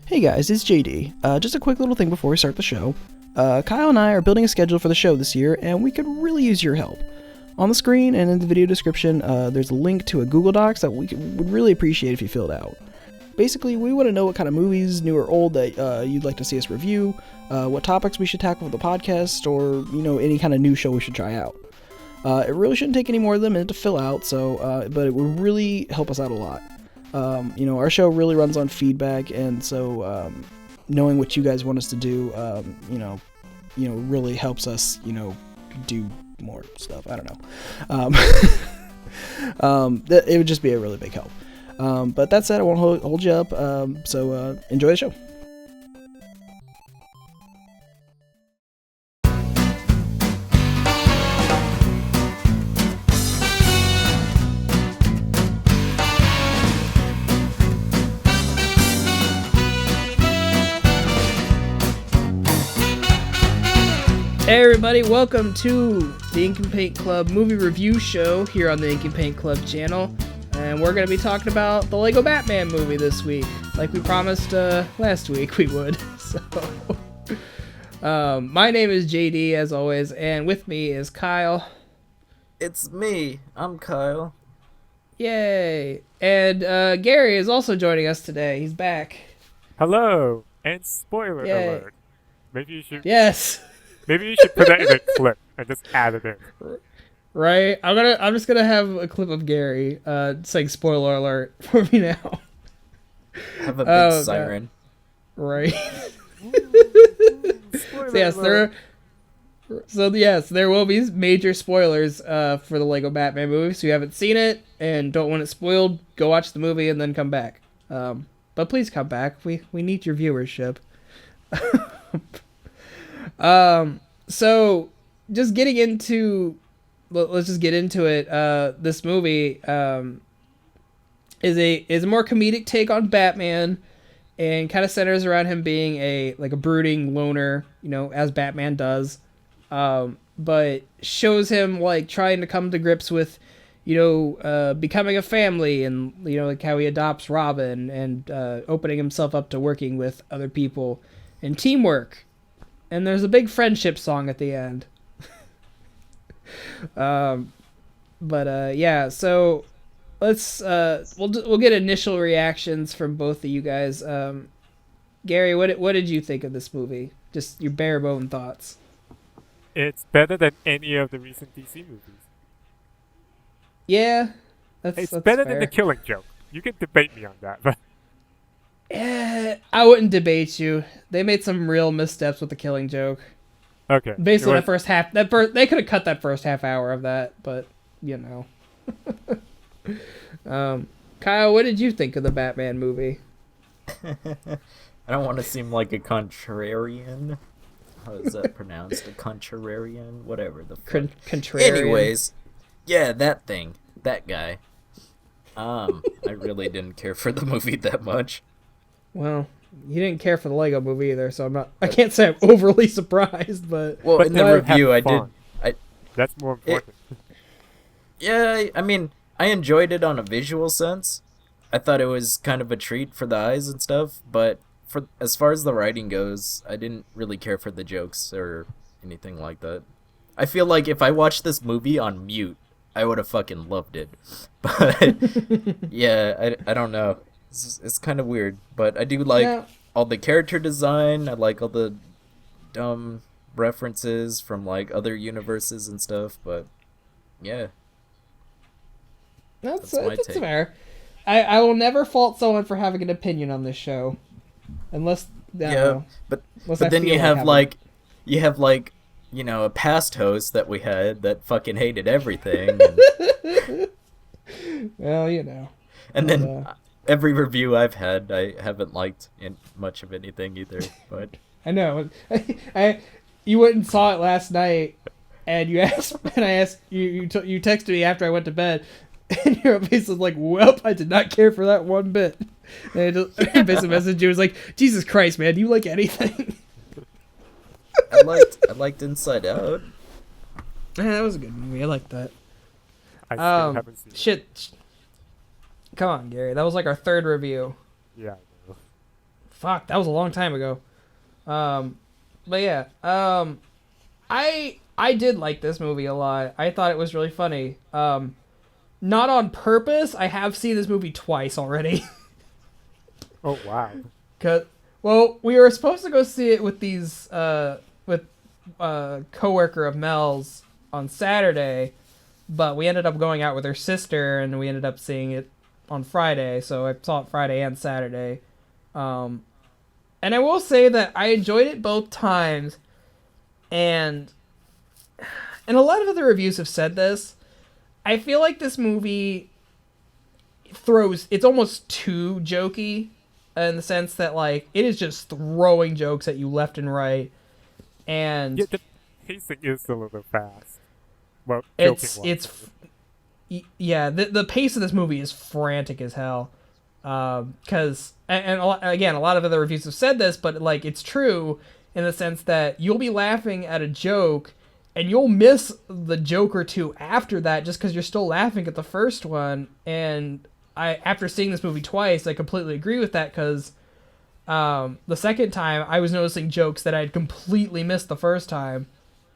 Hey guys, it's JD. Just a quick little thing before we start the show. Kyle and I are building a schedule for the show this year, and we could really use your help. On the screen and in the video description, there's a link to a Google Docs that would really appreciate if you filled out. Basically, we want to know what kind of movies, new or old, that you'd like to see us review, what topics we should tackle for the podcast, or, any kind of new show we should try out. It really shouldn't take any more than a minute to fill out, but it would really help us out a lot. Our show really runs on feedback, and so knowing what you guys want us to do, really helps us, do more stuff. I don't know. It would just be a really big help. But that said, I won't hold you up. So enjoy the show. Hey everybody, welcome to the Ink and Paint Club movie review show here on the Ink and Paint Club channel. And we're going to be talking about the Lego Batman movie this week, like we promised last week we would. So, my name is JD as always, and with me is Kyle. It's me. I'm Kyle. Yay! And Gary is also joining us today. He's back. Hello, and spoiler Yay. alert. Maybe you should. Yes. Maybe you should put that in a clip and just add it in. Right. I'm just gonna have a clip of Gary saying spoiler alert for me now. Have a big siren. God. Right. Spoiler yes, there will be major spoilers for the Lego Batman movie. So if you haven't seen it and don't want it spoiled, go watch the movie and then come back. But please come back. We need your viewership. So just getting into, let's just get into it. This movie is a more comedic take on Batman, and kind of centers around him being a brooding loner, as Batman does. But shows him trying to come to grips with, becoming a family, and how he adopts Robin, and opening himself up to working with other people and teamwork. And there's a big friendship song at the end. Yeah. So let's we'll get initial reactions from both of you guys. Gary, what did you think of this movie? Just your bare bone thoughts. It's better than any of the recent DC movies. Yeah, It's that's better fair. than The Killing Joke. You can debate me on that, but I wouldn't debate you. They made some real missteps with the Killing Joke. okay. Basically, the first half. They could have cut that first half hour of that, but Kyle, what did you think of the Batman movie? I don't want to seem like a contrarian. How is that pronounced? A contrarian? Whatever the fuck. Contrarian. Anyways, yeah, that thing. That guy. I really didn't care for the movie that much. Well, you didn't care for the Lego movie either, so I can't say I'm overly surprised, but... Well, But in the have review, I did... fun. That's more important. Yeah, I mean, I enjoyed it on a visual sense. I thought it was kind of a treat for the eyes and stuff, but as far as the writing goes, I didn't really care for the jokes or anything like that. I feel like if I watched this movie on mute, I would have fucking loved it. But, yeah, I don't know. It's kind of weird, but I do like all the character design. I like all the dumb references from other universes and stuff, but yeah. That's my take. fair. I will never fault someone for having an opinion on this show. Unless... But then you have a past host that we had that fucking hated everything. Well, And then every review I've had, I haven't liked much of anything either. But I know. You went and saw it last night, and I asked you texted me after I went to bed, and your face was like, "Well, I did not care for that one bit." And I basically messaged you, was like, "Jesus Christ, man, do you like anything?" I liked Inside Out. Yeah, that was a good movie. I liked that. I still haven't seen it. Shit. Come on, Gary. That was our third review. Yeah, I know. fuck, that was a long time ago. But yeah, I did like this movie a lot. I thought it was really funny. Not on purpose. I have seen this movie twice already. Oh wow. Well, we were supposed to go see it with these with coworker of Mel's on Saturday, but we ended up going out with her sister, and we ended up seeing it on Friday. So I saw it Friday and Saturday. And I will say that I enjoyed it both times, and a lot of other reviews have said this. I feel like this movie it's almost too jokey, in the sense that like it is just throwing jokes at you left and right, and Yeah, the pacing is a little fast. Well, yeah, the pace of this movie is frantic as hell. Because again, a lot of other reviews have said this, but like it's true in the sense that you'll be laughing at a joke and you'll miss the joke or two after that just because you're still laughing at the first one. And after seeing this movie twice, I completely agree with that, because the second time I was noticing jokes that I had completely missed the first time.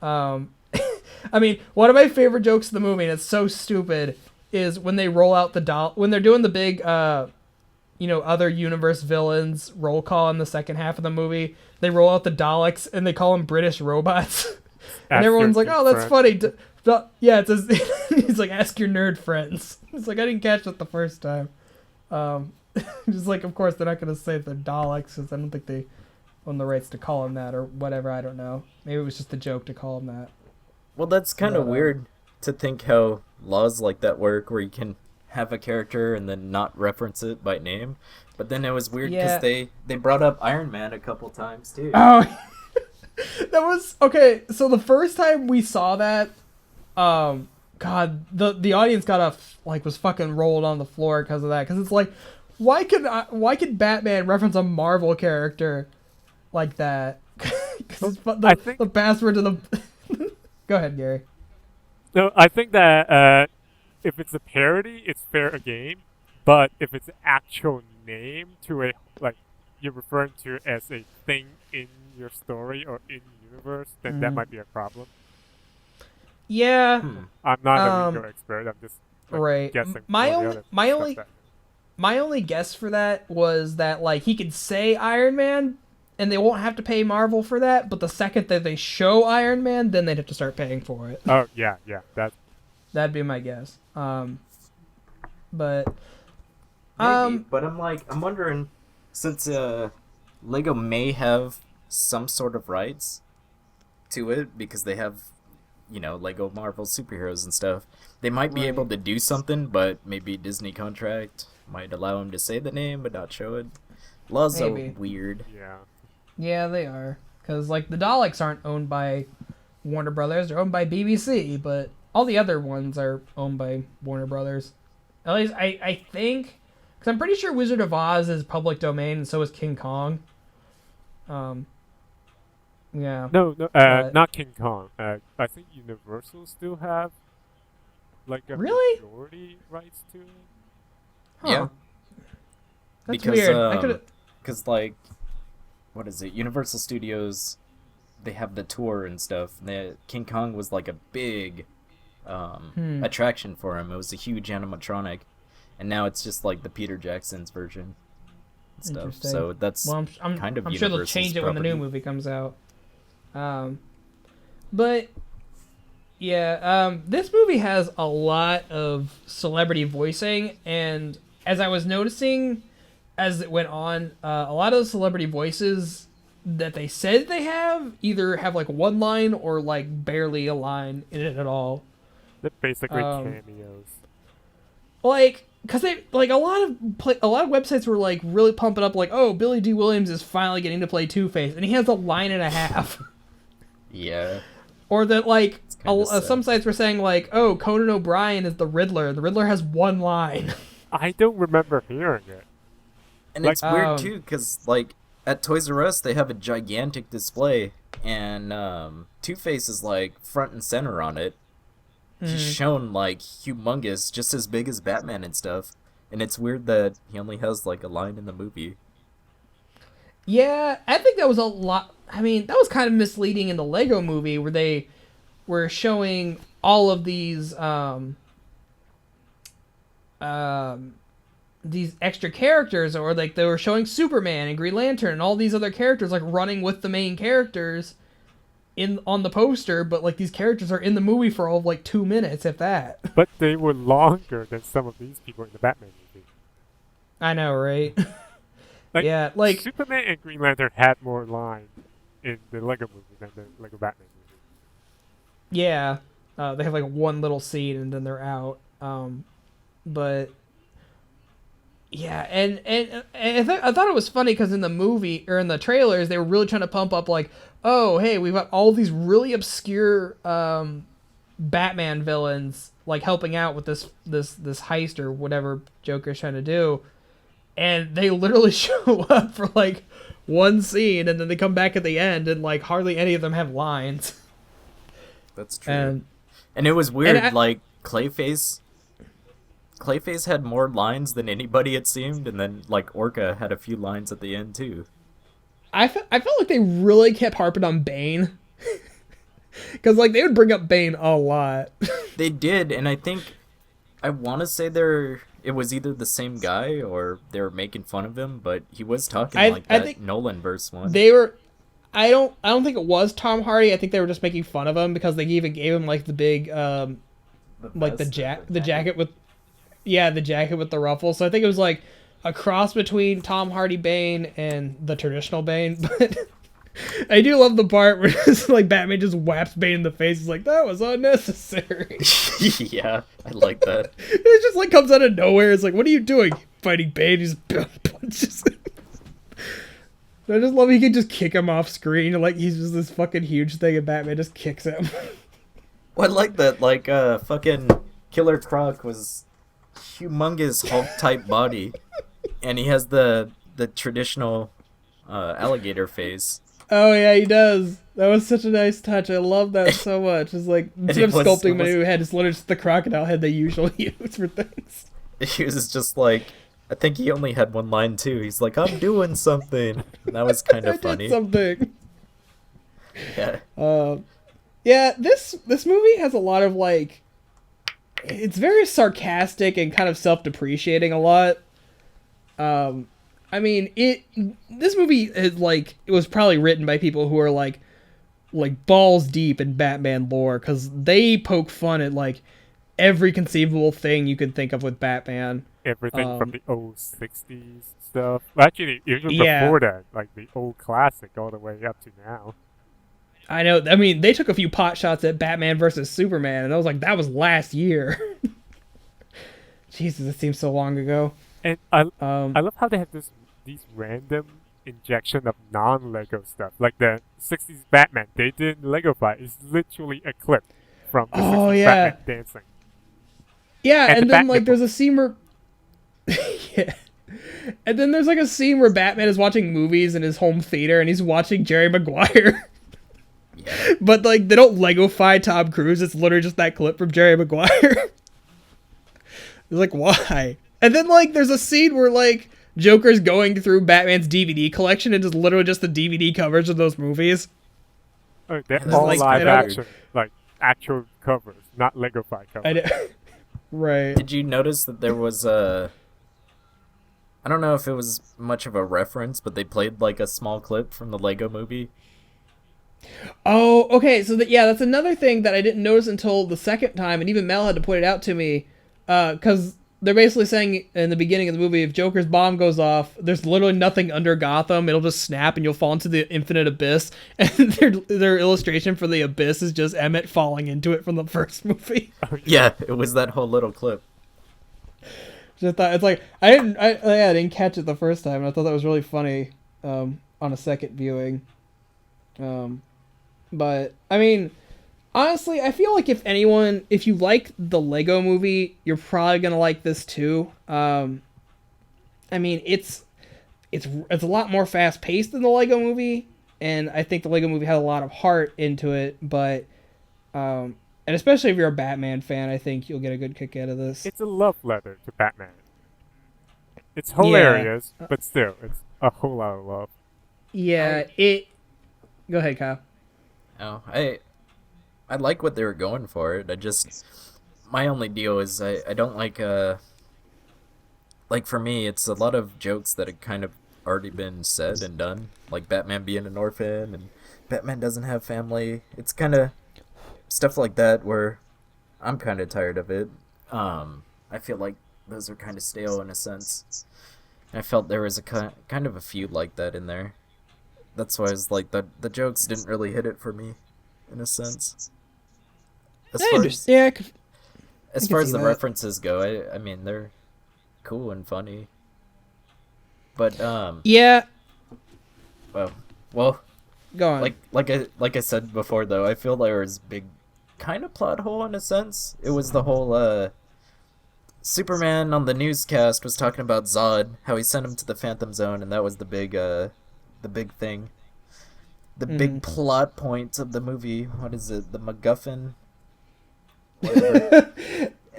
I mean, one of my favorite jokes of the movie, and it's so stupid, is when they roll out when they're doing the big other universe villains roll call in the second half of the movie. They roll out the Daleks and they call them British robots. And everyone's like, "Oh, that's funny." Yeah, it says, he's like, "Ask your nerd friends." It's like, I didn't catch it the first time. Just like, of course, they're not going to say they're Daleks, because I don't think they own the rights to call them that or whatever. I don't know. Maybe it was just a joke to call them that. Well, that's kind of weird to think how laws like that work, where you can have a character and then not reference it by name. But then it was weird because they brought up Iron Man a couple times too. Oh, that was okay. So the first time we saw that, God, the audience was fucking rolled on the floor because of that. Because it's like, why could Batman reference a Marvel character like that? Because I think the password to the. Go ahead, Gary. No, I think that if it's a parody, it's fair game. But if it's an actual name to a you're referring to as a thing in your story or in universe, then that might be a problem. Yeah. I'm not a legal expert. I'm just right. guessing. My only guess for that was that like he could say Iron Man, and they won't have to pay Marvel for that. But the second that they show Iron Man, then they'd have to start paying for it. Oh yeah, that'd be my guess. But maybe, but I'm wondering, since Lego may have some sort of rights to it because they have, Lego Marvel superheroes and stuff, they might be able to do something, but maybe Disney contract might allow them to say the name but not show it. Laws are weird. Yeah, they are. Because, like, the Daleks aren't owned by Warner Brothers. They're owned by BBC, but all the other ones are owned by Warner Brothers. At least, I think... Because I'm pretty sure Wizard of Oz is public domain, and so is King Kong. Yeah. No, not King Kong. I think Universal still have, a majority rights to it. Huh. Yeah. That's because, weird. Because, what is it? Universal Studios, they have the tour and stuff. King Kong was like a big attraction for him. It was a huge animatronic, and now it's just like the Peter Jackson's version and stuff. So that's kind of I'm sure they'll change it when the new movie comes out. But yeah, this movie has a lot of celebrity voicing, and as I was noticing as it went on, a lot of the celebrity voices that they said they have either have like one line or like barely a line in it at all. They're basically cameos. Because they a lot of websites were like really pumping up like, oh, Billy D. Williams is finally getting to play Two-Face, and he has a line and a half. Yeah. Or that some sites were saying like, oh, Conan O'Brien is the Riddler. The Riddler has one line. I don't remember hearing it. And it's weird too, because at Toys R Us they have a gigantic display, and Two-Face is front and center on it. He's shown humongous, just as big as Batman and stuff. And it's weird that he only has a line in the movie. Yeah, I think that was a lot. I mean, that was kind of misleading in the Lego movie where they were showing all of um, these extra characters, or like they were showing Superman and Green Lantern and all these other characters like running with the main characters in on the poster, but like these characters are in the movie for all of like 2 minutes, if that. But they were longer than some of these people in the Batman movie. I know, right? Like, yeah, like Superman and Green Lantern had more lines in the Lego movie than the Lego Batman movie. yeah, they have like one little scene and then they're out. But yeah, and I thought it was funny because in the movie or in the trailers they were really trying to pump up like, oh hey, we've got all these really obscure Batman villains like helping out with this heist or whatever Joker's trying to do, and they literally show up for like one scene and then they come back at the end and like hardly any of them have lines. That's true. And it was weird, like Clayface had more lines than anybody, it seemed, and then like Orca had a few lines at the end too. I felt like they really kept harping on Bane. Because like they would bring up Bane a lot. They did, and I want to say it was either the same guy or they were making fun of him, but he was talking like I that think Nolan verse one. They were. I don't think it was Tom Hardy. I think they were just making fun of him because they even gave him like the big like the jacket with the jacket with the ruffles. So I think it was like a cross between Tom Hardy Bane and the traditional Bane. But I do love the part where it's like Batman just whaps Bane in the face. He's like, that was unnecessary. Yeah, I like that. It just like comes out of nowhere. It's like, what are you doing? Fighting Bane? He just punches him. I just love he can just kick him off screen. Like he's just this fucking huge thing and Batman just kicks him. Well, I like that. Like fucking Killer Croc was humongous Hulk type body, and he has the traditional alligator face. Oh yeah, he does. That was such a nice touch. I love that so much. It's like instead of sculpting him into a head, it's literally just the crocodile head they usually use for things. He was just like, I think he only had one line too. He's like, I'm doing something. And that was kind of funny. Did something. Yeah. Yeah, this movie has a lot of like, it's very sarcastic and kind of self-depreciating a lot. I mean, this movie is like, it was probably written by people who are like balls deep in Batman lore, because they poke fun at like every conceivable thing you could think of with Batman. Everything from the old 60s stuff. Well, actually, even before that, like the old classic all the way up to now. I know. I mean, they took a few pot shots at Batman versus Superman, and I was like, that was last year. Jesus, it seems so long ago. And I love how they have these random injection of non-Lego stuff. Like the 60s Batman they did in Lego Fight is literally a clip from the 60s Batman dancing. Yeah, and then like there's a scene where yeah. And then there's like a scene where Batman is watching movies in his home theater and he's watching Jerry Maguire. Yeah. But like they don't Lego-fy Tom Cruise, it's literally just that clip from Jerry Maguire. It's like, why? And then like there's a scene where like Joker's going through Batman's DVD collection and just literally just the DVD covers of those movies. Oh, they're all like, live action, like actual covers, not Lego-fy covers. Right. Did you notice that there was I don't know if it was much of a reference, but they played like a small clip from the Lego movie. Oh, okay. So that's another thing that I didn't notice until the second time, and even Mel had to point it out to me, because they're basically saying in the beginning of the movie, if Joker's bomb goes off, there's literally nothing under Gotham. It'll just snap, and you'll fall into the infinite abyss. And their illustration for the abyss is just Emmett falling into it from the first movie. Yeah, it was that whole little clip. I thought it's like I didn't catch it the first time, and I thought that was really funny on a second viewing. But I mean, honestly, I feel like if you like the Lego movie, you're probably gonna like this too. I mean, it's a lot more fast paced than the Lego movie, and I think the Lego movie had a lot of heart into it. But and especially if you're a Batman fan, I think you'll get a good kick out of this. It's a love letter to Batman. It's hilarious, but still, it's a whole lot of love. Yeah, Go ahead, Kyle. Oh, I like what they were going for. It. I just my only deal is I don't like for me it's a lot of jokes that have kind of already been said and done, like Batman being an orphan and Batman doesn't have family. It's kind of stuff like that where I'm kind of tired of it. I feel like those are kind of stale in a sense. I felt there was a kind of a few like that in there. That's why I was like the jokes didn't really hit it for me, in a sense. As I far understand. Yeah, as can far see as the that. references go, I mean they're cool and funny. But yeah. well, well, Go on. like I said before though, I feel there was big kind of plot hole in a sense. It was the whole Superman on the newscast was talking about Zod, how he sent him to the Phantom Zone, and that was the big thing. The big plot point of the movie. What is it? The MacGuffin? Whatever.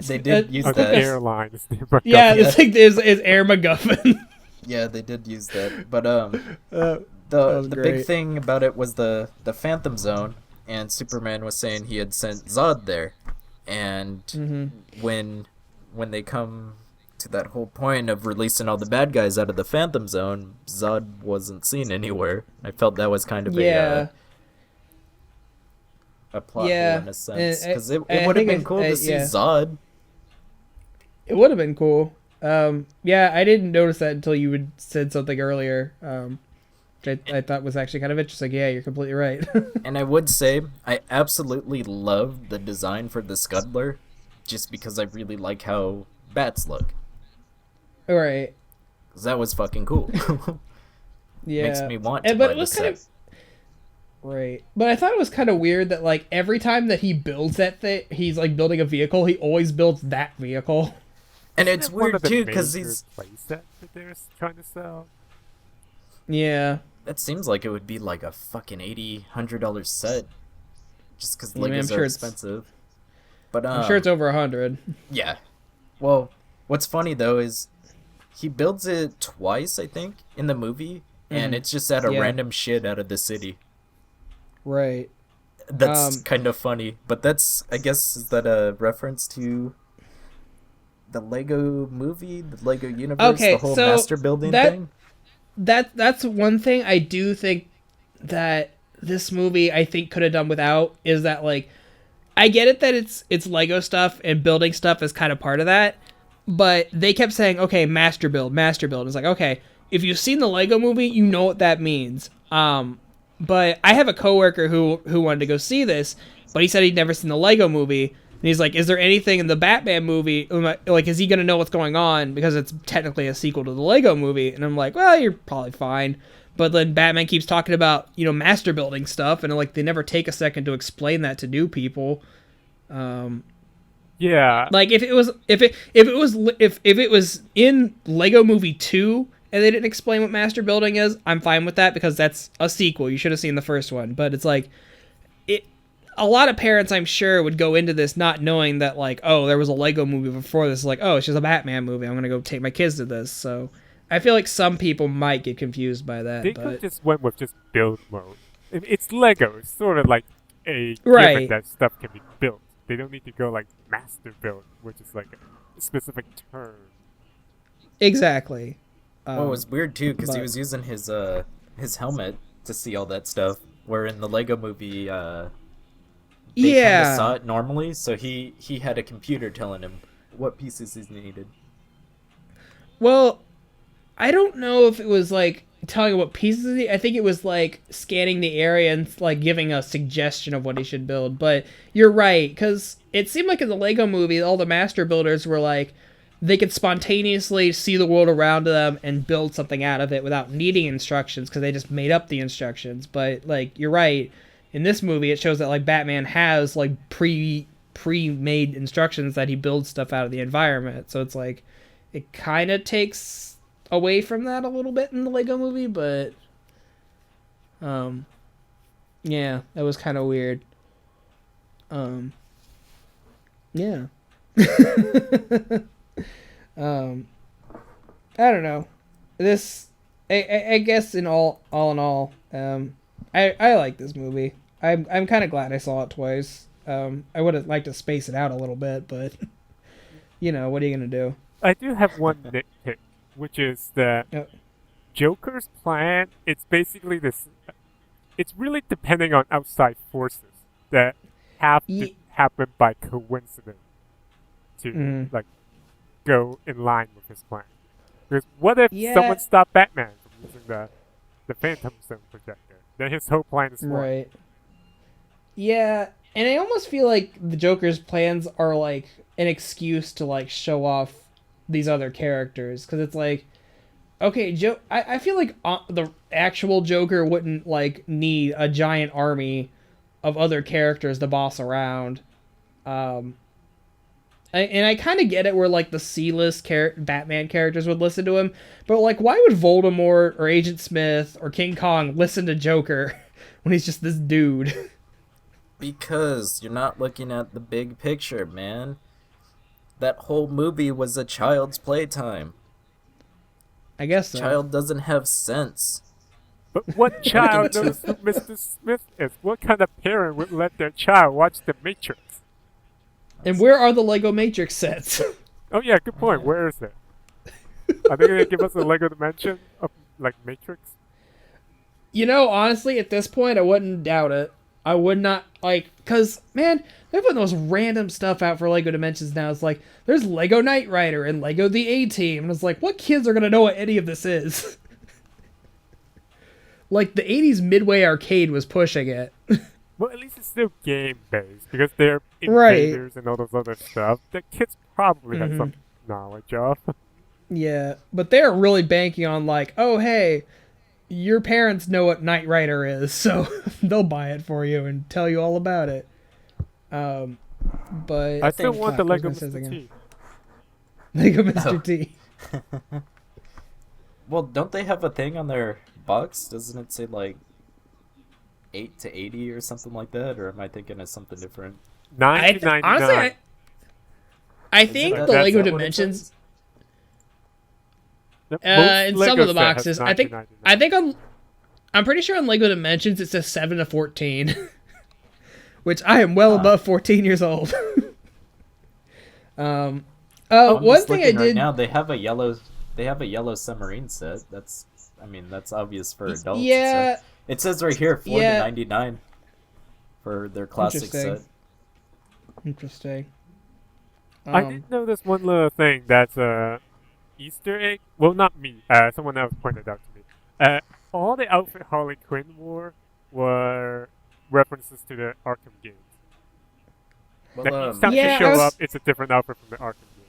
They did use The that. airlines. Yeah, Yeah. it's like is Air MacGuffin. Yeah, they did use that. But that the was big great. thing about it was the Phantom Zone, and Superman was saying he had sent Zod there, and when they come to that whole point of releasing all the bad guys out of the Phantom Zone, Zod wasn't seen anywhere. I felt that was kind of Yeah. a plot Yeah, hole in a sense, and because it I would have think been cool to see yeah. Zod. It would have been cool. Yeah, I didn't notice that until you had said something earlier. Which I thought was actually kind of interesting. Yeah, you're completely right. And I would say I absolutely love the design for the Scuttler, just because I really like how bats look. All right. 'Cause that was fucking cool. Yeah. Makes me want to But buy it was the kind set. of right. But I thought it was kind of weird that like every time that he builds that thing, he's like building a vehicle. He always builds that vehicle. And it's One weird of the too, because major he's. playsets that they're trying to sell. Yeah. That seems like it would be like a fucking $80-$100 set, just because Yeah, man, I'm Legos sure are it's- expensive. But I'm sure it's over 100. yeah. Well, what's funny though is he builds it twice, I think, in the movie, and it's just out of Yeah. random shit out of the city. Right. That's kind of funny, but that's, I guess, is that a reference to the Lego movie, the Lego universe, Okay, the whole so master building that- thing? That's one thing I do think that this movie I think could have done without is that like I get it that it's Lego stuff and building stuff is kind of part of that, but they kept saying, okay, master build. It's like, okay, if you've seen the Lego movie, you know what that means. But I have a coworker who wanted to go see this, but he said he'd never seen the Lego movie. And he's like, is there anything in the Batman movie, like, is he going to know what's going on? Because it's technically a sequel to the Lego movie. And I'm like, well, you're probably fine. But then Batman keeps talking about, master building stuff. And, like, they never take a second to explain that to new people. Yeah. Like, if it was in Lego Movie 2 and they didn't explain what master building is, I'm fine with that because that's a sequel. You should have seen the first one. But it's like, a lot of parents, I'm sure, would go into this not knowing that, like, oh, there was a Lego movie before this. Like, oh, it's just a Batman movie. I'm going to go take my kids to this. So I feel like some people might get confused by that. They but could just went with just build mode. It's Lego. It's sort of like a Right. given that stuff can be built. They don't need to go like master build, which is like a specific term. Exactly. Well, it was weird too because he but- was using his helmet to see all that stuff. Where in the Lego movie, they kind of saw it normally, so he had a computer telling him what pieces he needed. Well, I don't know if it was like telling him what pieces I think it was like scanning the area and like giving a suggestion of what he should build. But you're right, because it seemed like in the Lego movie, all the master builders were like, they could spontaneously see the world around them and build something out of it without needing instructions because they just made up the instructions. But like, you're right. In this movie, it shows that like Batman has like pre-made instructions that he builds stuff out of the environment. So it's like it kind of takes away from that a little bit in the Lego movie, but yeah, that was kind of weird. Yeah. I don't know. This I guess in all, I like this movie. I'm kind of glad I saw it twice. I would have liked to space it out a little bit, but you know, what are you gonna do? I do have one nitpick, which is that Uh, Joker's plan, it's basically this. It's really depending on outside forces that have to Ye- happen by coincidence to Mhm. like go in line with his plan. Because what if Yeah. someone stopped Batman from using the Phantom Zone projector? Then his whole plan is spoiled. Right. Yeah, and I almost feel like the Joker's plans are like an excuse to like show off these other characters because it's like, okay, I feel like the actual Joker wouldn't like need a giant army of other characters to boss around. Um, and I kind of get it where like the C-list Batman characters would listen to him, but like why would Voldemort or Agent Smith or King Kong listen to Joker when he's just this dude? Because you're not looking at the big picture, man. That whole movie was a child's playtime. I guess so. Child doesn't have sense. But what child Looking knows who Mr. Smith is? What kind of parent would let their child watch The Matrix? And where are the Lego Matrix sets? Oh yeah, good point. Where is it? Are they gonna give us a Lego dimension of like Matrix? You know, honestly, at this point, I wouldn't doubt it. I would not, like, because, man, they're putting those random stuff out for Lego Dimensions now. It's like, there's Lego Knight Rider and Lego The A-Team. And it's like, what kids are going to know what any of this is? Like, the 80s Midway Arcade was pushing it. Well, at least it's still game based because they're Right. invaders and all those other stuff that kids probably have some knowledge of. Yeah, but they're really banking on, like, oh, hey, your parents know what Knight Rider is, so they'll buy it for you and tell you all about it. But I still think- want the Fuck, Lego what was I Mr. saying T. Lego Mr. T. Well, don't they have a thing on their box? Doesn't it say like 8 to 80 or something like that? Or am I thinking of something different? Honestly, Honestly, I think Is the that- Lego is that what it Dimensions, says? in some of the boxes, I think I'm pretty sure on Lego Dimensions it says 7 to 14, which I am well above 14 years old. I'm One just thing I looking right did. now, they have a yellow submarine set. That's obvious for adults. Yeah, It says right here, $4 Yeah. to $99 for their classic Interesting. set. interesting. I did notice one little thing that's a Easter egg. Well, not me. Someone else pointed out to me. All the outfit Harley Quinn wore were references to the Arkham games. Like, Well, each time Yeah, she I show was- up, it's a different outfit from the Arkham game.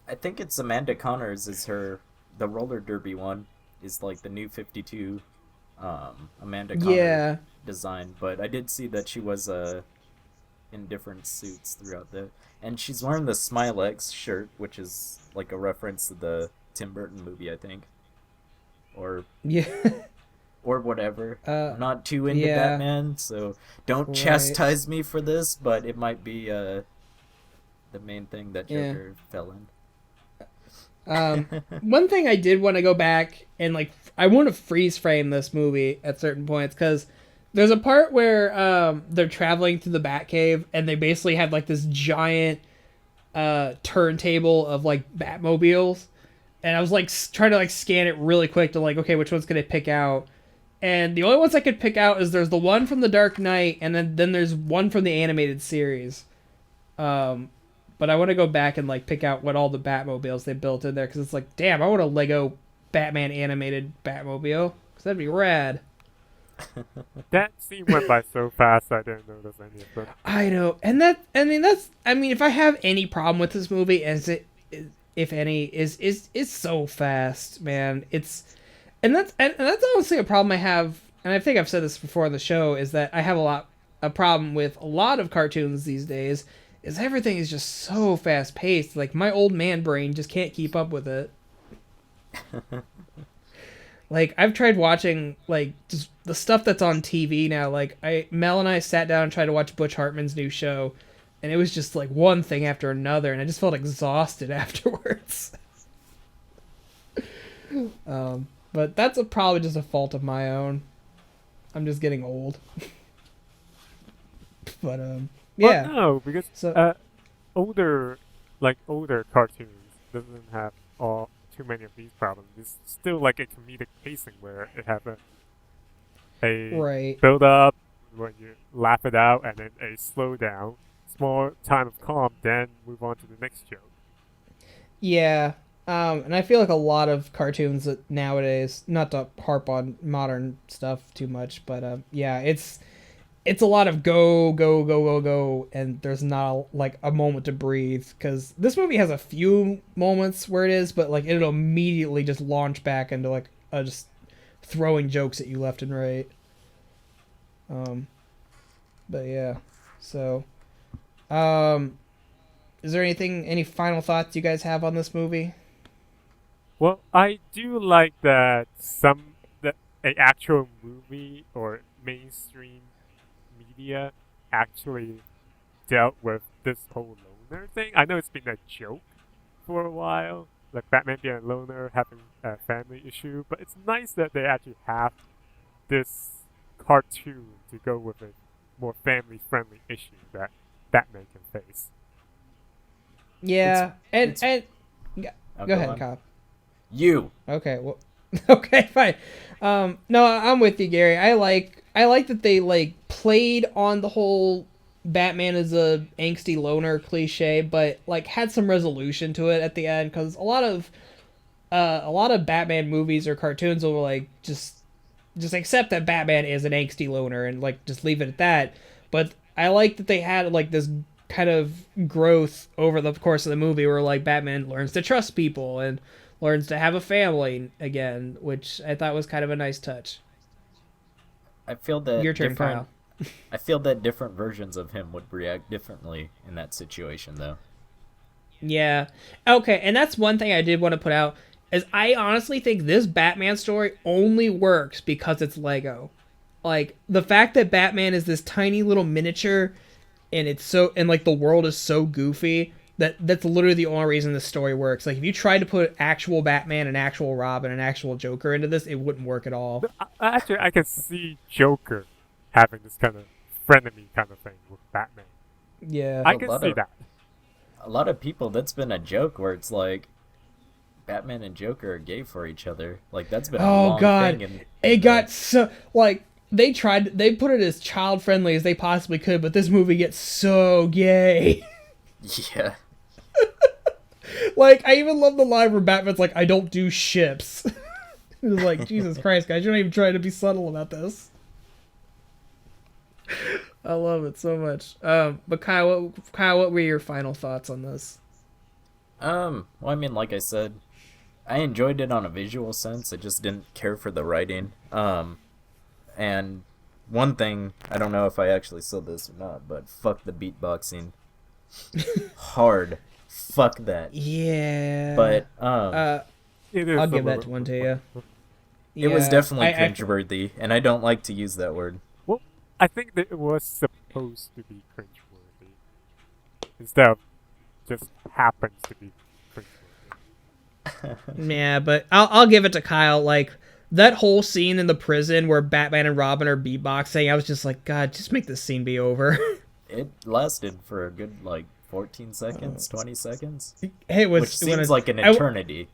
I think it's Amanda Connors is the roller derby one is like the new 52 Amanda Connors Yeah, design, but I did see that she was in different suits throughout and she's wearing the Smilex shirt, which is like a reference to the Tim Burton movie, I think, or yeah. whatever. I'm not too into yeah. Batman, so don't Right. chastise me for this, but it might be the main thing that Yeah. Joker fell in. One thing I did want to go back and like I want to freeze frame this movie at certain points because there's a part where they're traveling through the Batcave and they basically have like this giant turntable of like Batmobiles, and I was like trying to like scan it really quick to like, okay, which one's gonna pick out? And the only ones I could pick out is there's the one from the Dark Knight and then there's one from the animated series. But I want to go back and like pick out what all the Batmobiles they built in there because it's like, damn, I want a Lego Batman animated Batmobile because that'd be rad. That scene went by so fast I didn't notice any of them. I know, and if I have any problem with this movie, as it, if any, is so fast, man. That's honestly a problem I have, and I think I've said this before on the show, is that I have a problem with a lot of cartoons these days. Is everything is just so fast paced. Like my old man brain just can't keep up with it. Like I've tried watching like just the stuff that's on TV now. Like Mel and I sat down and tried to watch Butch Hartman's new show, and it was just like one thing after another, and I just felt exhausted afterwards. But that's probably just a fault of my own. I'm just getting old. But yeah. Well, no, because So older cartoons doesn't have all too many of these problems. It's still like a comedic pacing where it has a right. build up when you laugh it out, and then a slow down, small time of calm, then move on to the next joke. Yeah. And I feel like a lot of cartoons that nowadays, not to harp on modern stuff too much, but yeah, it's a lot of go go go go go, and there's not like a moment to breathe. Because this movie has a few moments where it is, but like it'll immediately just launch back into like just throwing jokes at you left and right. But yeah, so is there any final thoughts you guys have on this movie? Well, I do like that a actual movie or mainstream media actually dealt with this whole loner thing. I know it's been a joke for a while, like Batman being a loner, having a family issue, but it's nice that they actually have this cartoon to go with a more family-friendly issue that Batman can face. Yeah, it's- and Oh, go ahead, on. Cop. You. Okay, well, okay, fine. No, I'm with you, Gary. I like that they like played on the whole Batman is a angsty loner cliche, but like had some resolution to it at the end, because a lot of Batman movies or cartoons will like just accept that Batman is an angsty loner and like just leave it at that. But I like that they had like this kind of growth over the course of the movie where like Batman learns to trust people and learns to have a family again, which I thought was kind of a nice touch. I feel that Your turn, Kyle. I feel that different versions of him would react differently in that situation, though. Yeah. Okay, and that's one thing I did want to put out is I honestly think this Batman story only works because it's Lego. Like the fact that Batman is this tiny little miniature and like the world is so goofy that's literally the only reason this story works. Like if you tried to put actual Batman and actual Robin and actual Joker into this, it wouldn't work at all. Actually, I can see Joker having this kind of frenemy kind of thing with Batman. Yeah. I can see that. A lot of people, that's been a joke where it's like Batman and Joker are gay for each other. Like that's been a long God. thing. It got so like they put it as child friendly as they possibly could, but this movie gets so gay. Yeah. Like I even love the line where Batman's like, "I don't do ships." It's like, Jesus Christ, guys, you're not even trying to be subtle about this. I love it so much. But Kyle, what were your final thoughts on this? Well, I mean, like I said, I enjoyed it on a visual sense. I just didn't care for the writing. And one thing, I don't know if I actually said this or not, but fuck the beatboxing. Hard. Fuck that. Yeah. But, It is I'll a give that little- one to you. it was Yeah, definitely I- cringeworthy, and I don't like to use that word. Well, I think that it was supposed to be cringeworthy instead of just happens to be cringeworthy. Yeah, but I'll give it to Kyle. Like that whole scene in the prison where Batman and Robin are beatboxing, I was just like, God, just make this scene be over. It lasted for a good, 14 seconds, 20 seconds. It was, Which seems like an I- eternity.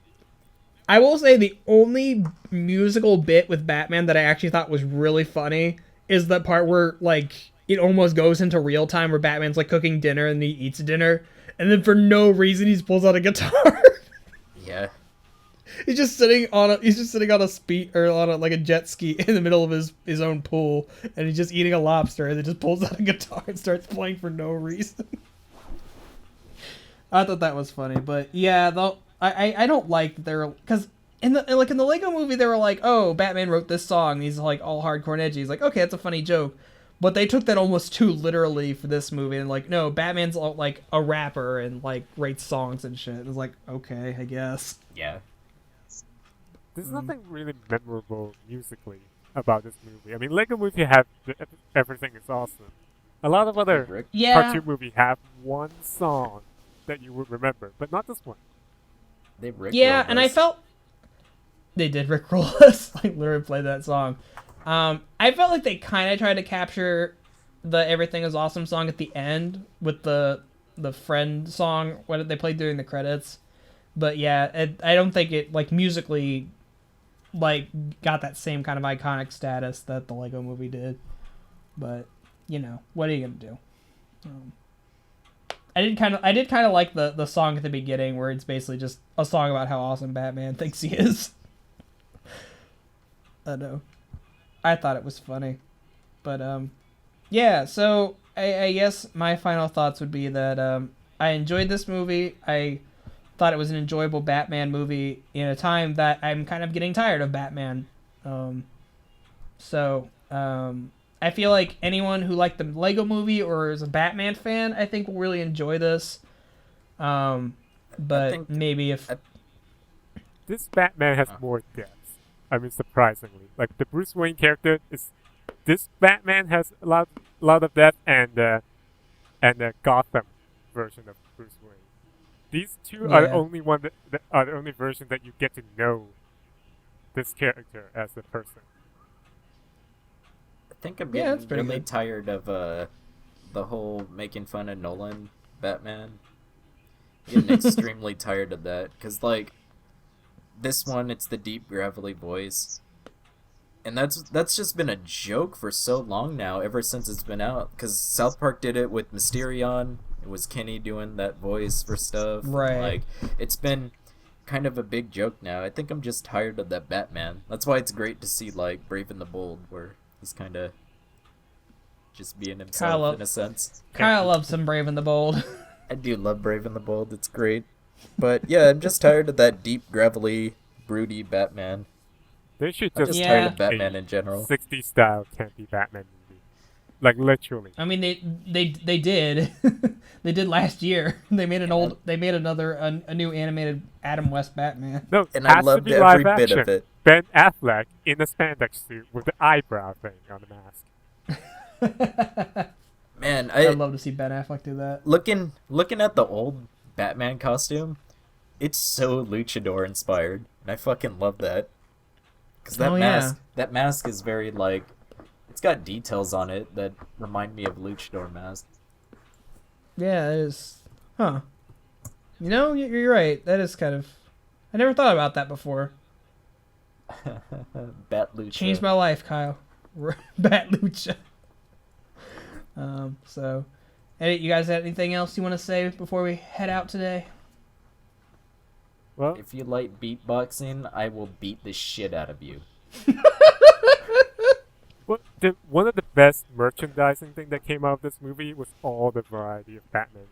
I will say the only musical bit with Batman that I actually thought was really funny is the part where like it almost goes into real time where Batman's like cooking dinner and he eats dinner, and then for no reason he pulls out a guitar. Yeah. He's just sitting on a speed or on a jet ski in the middle of his own pool, and he's just eating a lobster, and then just pulls out a guitar and starts playing for no reason. I thought that was funny, but yeah, though I don't like that they're because in the Lego movie they were like, oh, Batman wrote this song, he's like all hardcore and edgy. He's like, okay, that's a funny joke, but they took that almost too literally for this movie, and like, no, Batman's like a rapper and like writes songs and shit. It's like, okay, I guess. Yeah. There's nothing really memorable musically about this movie. I mean, Lego Movie have everything is awesome. A lot of other Rick. Yeah. cartoon movie have one song that you would remember, but not this one. They Rick Yeah, and I us. felt They did Rickroll us, like literally play that song. I felt like they kind of tried to capture the "Everything Is Awesome" song at the end with the friend song what they played during the credits. But yeah, I don't think it like musically like got that same kind of iconic status that the Lego Movie did. But you know, what are you gonna do? I did kind of like the song at the beginning where it's basically just a song about how awesome Batman thinks he is. I know. I thought it was funny. But yeah, so I guess my final thoughts would be that I enjoyed this movie. I thought it was an enjoyable Batman movie in a time that I'm kind of getting tired of Batman. I feel like anyone who liked the Lego Movie or is a Batman fan, I think will really enjoy this. But maybe if This Batman has more depth. I mean, surprisingly, like the Bruce Wayne character is. This Batman has a lot of depth, and the Gotham version of Bruce Wayne. These two are the Yeah. only one that are the only version that you get to know this character as a person. I think I'm Yeah, getting that's pretty really good. tired of the whole making fun of Nolan Batman. Getting extremely tired of that because like this one, it's the deep gravelly voice, and that's just been a joke for so long now, ever since it's been out. Because South Park did it with Mysterion. It was Kenny doing that voice for stuff. and, Right. like it's been kind of a big joke now. I think I'm just tired of that Batman. That's why it's great to see like Brave and the Bold, where he's kind of just being himself Kyle- in a sense. Kyle loves some Brave and the Bold. I do love Brave and the Bold. It's great. But yeah, I'm just tired of that deep, gravelly, broody Batman. They should I'm just just Yeah. tired of Batman in general. 60s style campy Batman movie, like literally. I mean, they did. They did last year. They made a new animated Adam West Batman. No, And it I has to loved be every live bit action. of it. Ben Affleck in a spandex suit with the eyebrow thing on the mask. Man, I'd love to see Ben Affleck do that. looking at the old Batman costume, it's so luchador inspired, and I fucking love that. Cause that Oh, mask, that mask is very like, it's got details on it that remind me of luchador mask. Yeah, it is. Huh. You know, you're right. That is kind of. I never thought about that before. Bat lucha. Changed my life, Kyle. Bat Lucha. So, hey, you guys have anything else you want to say before we head out today? Well, If you like beatboxing, I will beat the shit out of you. one of the best merchandising thing that came out of this movie was all the variety of Batman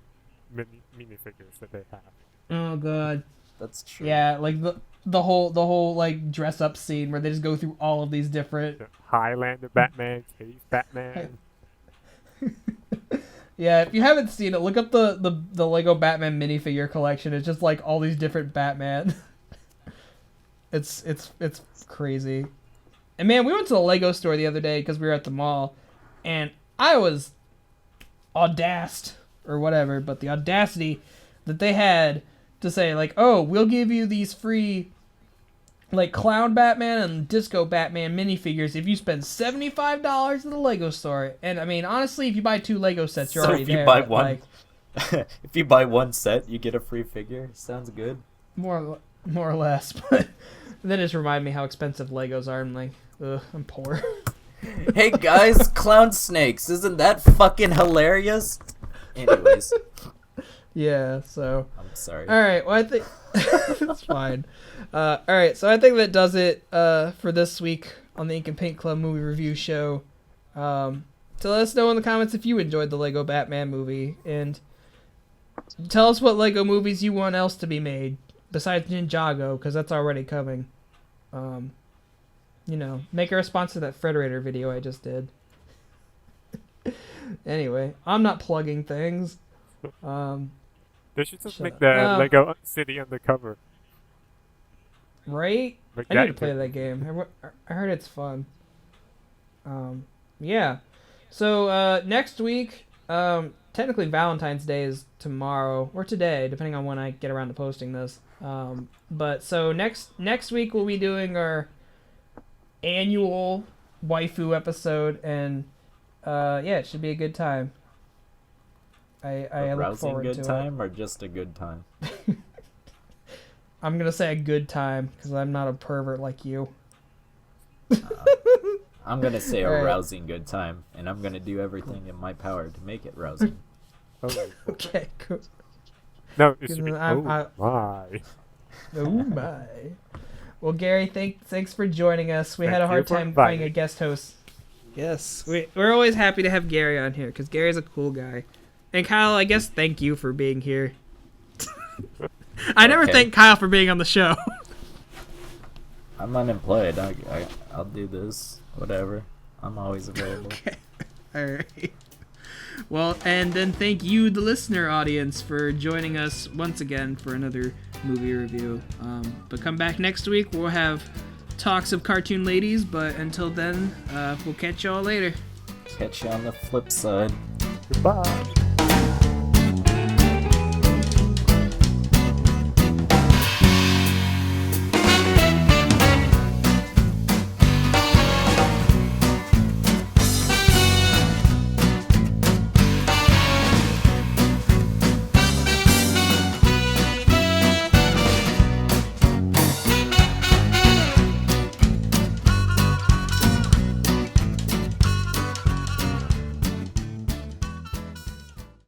minifigures that they have. Oh god. That's true. Yeah, like the whole like dress up scene where they just go through all of these different. The Highlander Batman, Cave Batman. Yeah, if you haven't seen it, look up the Lego Batman minifigure collection. It's just like all these different Batman. It's crazy. And man, we went to the Lego store the other day because we were at the mall, and I was audaced or whatever, but the audacity that they had to say like, "Oh, we'll give you these free like Clown Batman and Disco Batman minifigures if you spend $75 at the Lego store." And I mean, honestly, if you buy 2 Lego sets, you're So already if you there. buy but, one, like, if you buy one set, you get a free figure. Sounds good. more or less, but that just remind me how expensive Legos are. I'm like, ugh, I'm poor. Hey guys, clown snakes. Isn't that fucking hilarious? Anyways, Yeah, so I'm sorry. all right. Well, I think it's fine. All right, so I think that does it for this week on the Ink and Paint Club movie review show. So let us know in the comments if you enjoyed the Lego Batman movie, and tell us what Lego movies you want else to be made besides Ninjago, because that's already coming. You know, make a response to that Frederator video I just did. Anyway, I'm not plugging things. They should just Shut make up. the Lego City Undercover. Right? Like I need to play that game. I heard it's fun. Yeah. So next week, technically Valentine's Day is tomorrow or today, depending on when I get around to posting this. But so next week we'll be doing our annual waifu episode, and yeah, it should be a good time. I look rousing forward good to time or just a good time? it. I'm gonna say a good time because I'm not a pervert like you. I'm gonna say a Alright. rousing good time, and I'm gonna do everything in my power to make it rousing. Oh, Okay, cool. no, it should be. I- My. Oh my. Well, Gary, thanks for joining us. We had Thank a hard you for time inviting finding a me. guest host. Yes, we're always happy to have Gary on here because Gary's a cool guy. And Kyle, I guess thank you for being here. I never Okay. thank Kyle for being on the show. I'm unemployed. I'll do this. Whatever. I'm always available. Okay. All right. Well, and then thank you, the listener audience, for joining us once again for another movie review. But come back next week. We'll have talks of cartoon ladies. But until then, we'll catch y'all later. Catch you on the flip side. Goodbye.